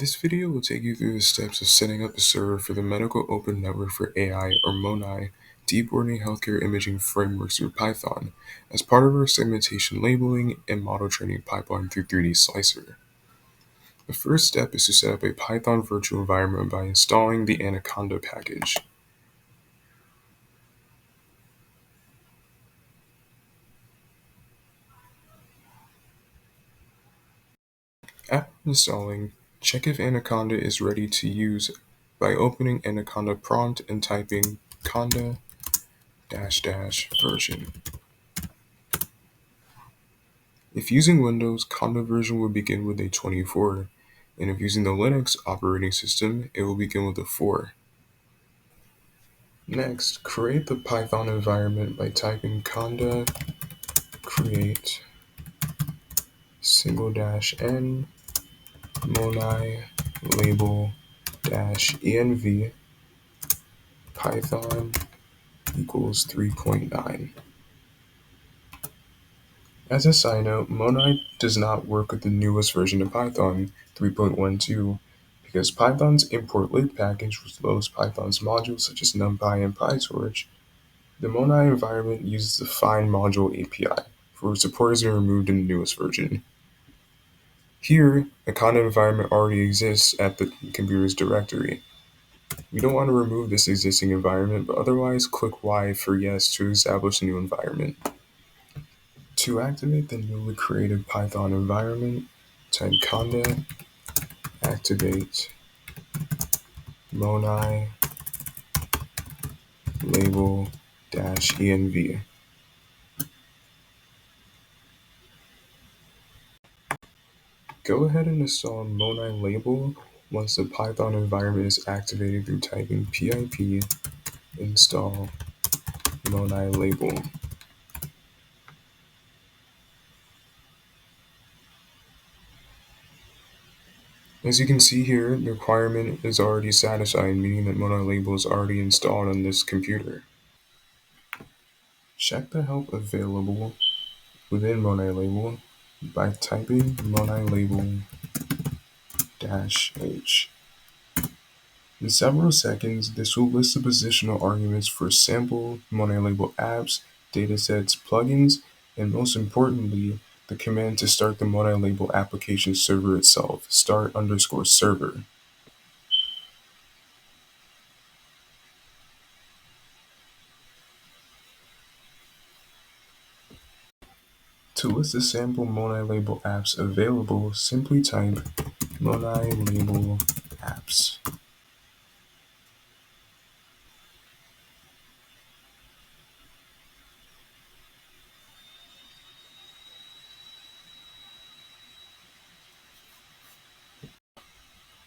This video will take you through the steps of setting up a server for the Medical Open Network for AI, or MONAI, Deep Learning Healthcare Imaging Frameworks through Python, as part of our segmentation labeling and model training pipeline through 3D Slicer. The first step is to set up a Python virtual environment by installing the Anaconda package. After installing, check if Anaconda is ready to use by opening Anaconda prompt and typing conda --version. If using Windows, Conda version will begin with a 24, and if using the Linux operating system, it will begin with a 4. Next, create the Python environment by typing conda create --n MONAILabel-env Python equals 3.9. As a side note, MONAI does not work with the newest version of Python, 3.12, because Python's import lib package, which loads Python's modules such as NumPy and PyTorch. The MONAI environment uses the Find Module API, for which support has been removed in the newest version. Here, a conda environment already exists at the computer's directory. We don't want to remove this existing environment, but otherwise click Y for yes to establish a new environment. To activate the newly created Python environment, type conda activate MONAILabel-env. Go ahead and install MONAILabel once the Python environment is activated through typing pip install MONAILabel. As you can see here, the requirement is already satisfied, meaning that MONAILabel is already installed on this computer. Check the help available within MONAILabel by typing MONAILabel-h. In several seconds, this will list the positional arguments for sample MONAILabel apps, datasets, plugins, and most importantly, the command to start the MONAILabel application server itself, start_server. To list the sample MONAILabel apps available, simply type MONAILabel apps.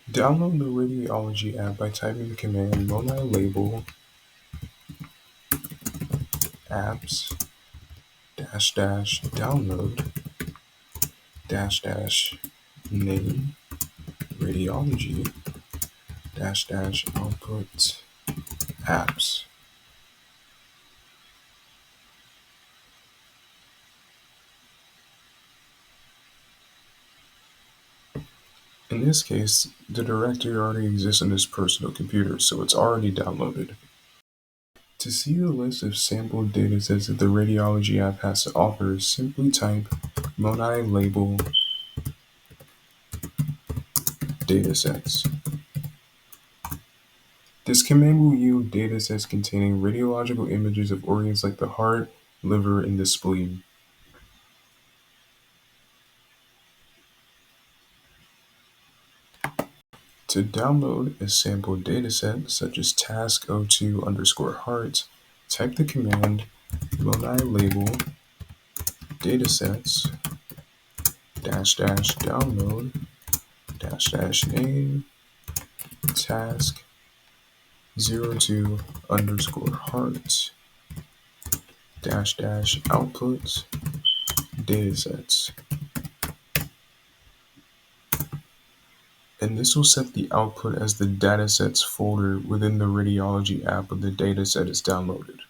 Download the radiology app by typing the command MONAILabel apps --download --name radiology --output apps. In this case, the directory already exists on this personal computer, so it's already downloaded. To see the list of sample datasets that the radiology app has to offer, simply type MONAILabel datasets. This command will yield datasets containing radiological images of organs like the heart, liver, and the spleen. To download a sample dataset, such as task02_heart, type the command MONAILabel datasets --download --name task02_heart --output datasets. And this will set the output as the datasets folder within the radiology app when the dataset is downloaded.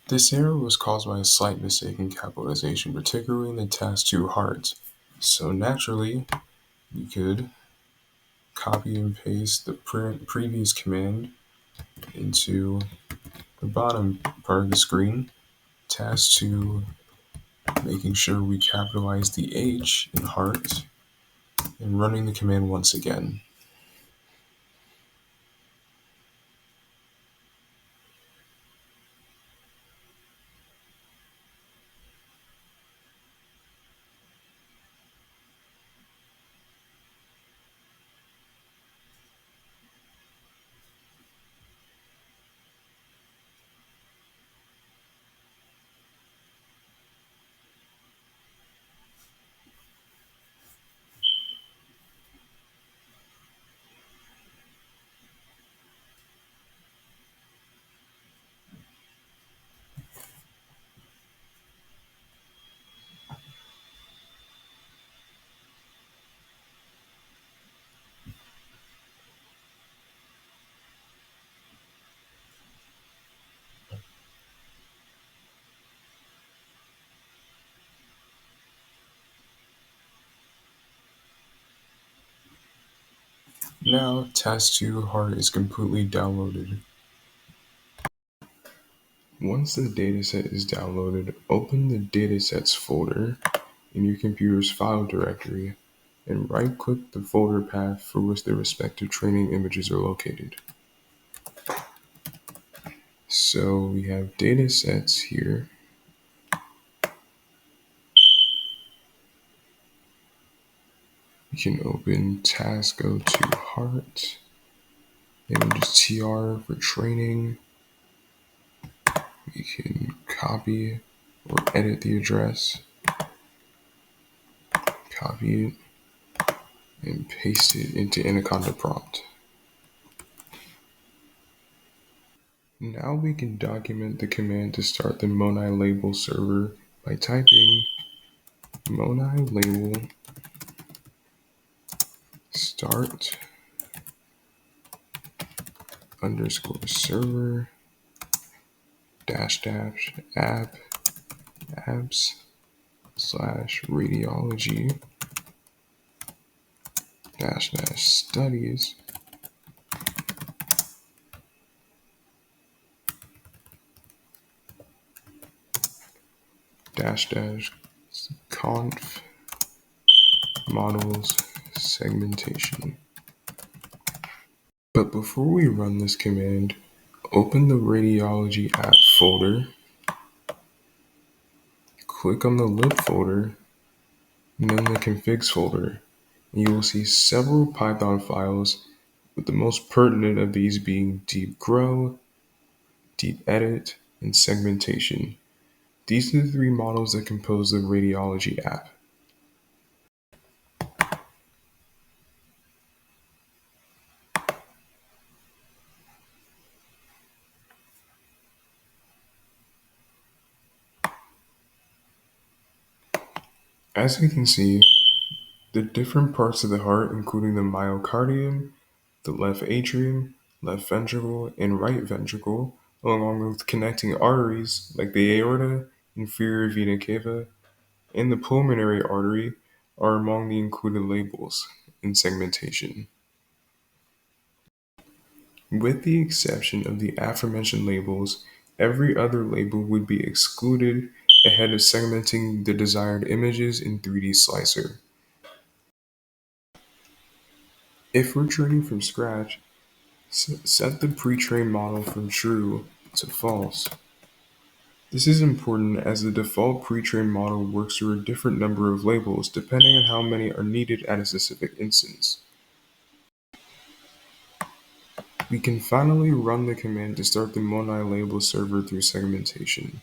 This error was caused by a slight mistake in capitalization, particularly in the task 2 heart. So naturally, we could copy and paste the previous command into the bottom part of the screen. Task 2, making sure we capitalize the H in heart, and running the command once again. Now, task 2 heart is completely downloaded. Once the dataset is downloaded, open the datasets folder in your computer's file directory and right-click the folder path for which the respective training images are located. So we have datasets here. We can open task 02 heart, images tr for training. We can copy or edit the address, copy it, and paste it into Anaconda prompt. Now we can document the command to start the MONAILabel server by typing MONAILabel start _ server -- app apps / radiology -- studies -- conf models segmentation. But before we run this command, open the radiology app folder, click on the lib folder, and then the configs folder. And you will see several Python files, with the most pertinent of these being deep grow, deep edit, and segmentation. These are the 3 models that compose the radiology app. As we can see, the different parts of the heart, including the myocardium, the left atrium, left ventricle, and right ventricle, along with connecting arteries like the aorta, inferior vena cava, and the pulmonary artery, are among the included labels in segmentation. With the exception of the aforementioned labels, every other label would be excluded ahead of segmenting the desired images in 3D Slicer. If we're training from scratch, set the pre-trained model from true to false. This is important as the default pre-trained model works through a different number of labels depending on how many are needed at a specific instance. We can finally run the command to start the MONAILabel server through segmentation.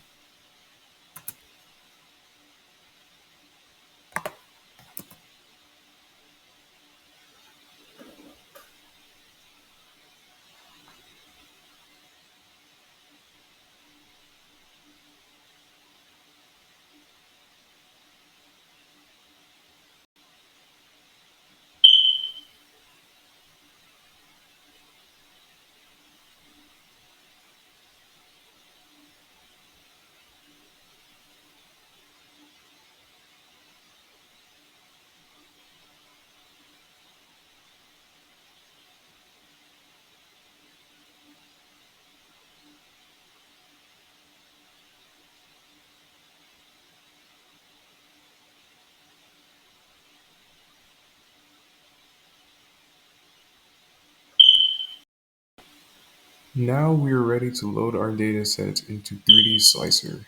Now we are ready to load our datasets into 3D Slicer.